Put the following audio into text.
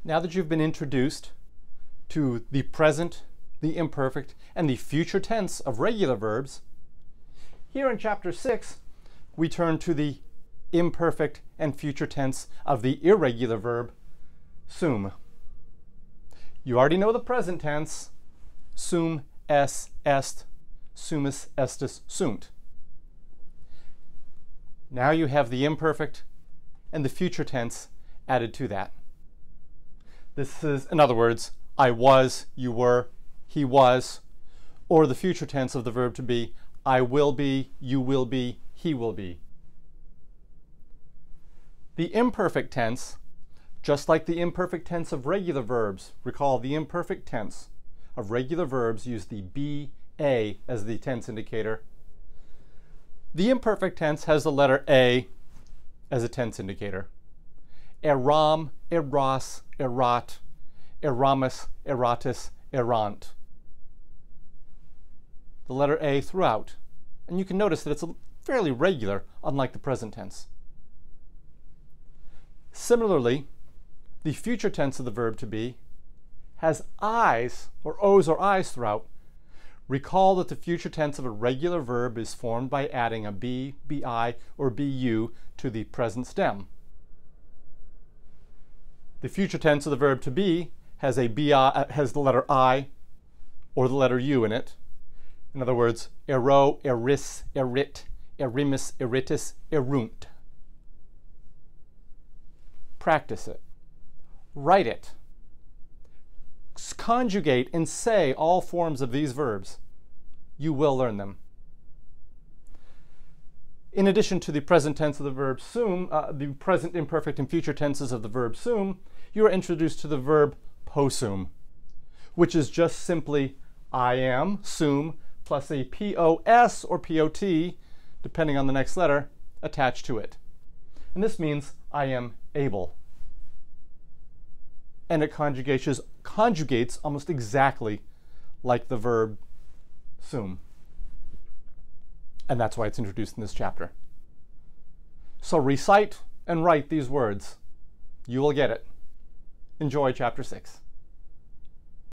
Now that you've been introduced to the present, the imperfect, and the future tense of regular verbs, here in Chapter 6, we turn to the imperfect and future tense of the irregular verb sum. You already know the present tense, sum es est, sumus estis sunt. Now you have the imperfect and the future tense added to that. This is, in other words, I was, you were, he was, or the future tense of the verb to be, I will be, you will be, he will be. The imperfect tense, just like the imperfect tense of regular verbs, recall the imperfect tense of regular verbs use the be as the tense indicator. The imperfect tense has the letter A as a tense indicator. Eram, eras, erat, eramus, eratus, erant. The letter A throughout. And you can notice that it's fairly regular, unlike the present tense. Similarly, the future tense of the verb to be has I's, or O's or I's throughout. Recall that the future tense of a regular verb is formed by adding a be, bi, or bu to the present stem. The future tense of the verb to be has has the letter I or the letter u in it. In other words, ero, eris, erit, erimus, eritus, erunt. Practice it. Write it. Conjugate and say all forms of these verbs. You will learn them. In addition to the present tense of the verb sum, the present, imperfect, and future tenses of the verb sum, you are introduced to the verb possum, which is just simply I am, sum, plus a pos or pot, depending on the next letter, attached to it. And this means I am able. And it conjugates almost exactly like the verb sum. And that's why it's introduced in this chapter. So recite and write these words. You will get it. Enjoy Chapter 6.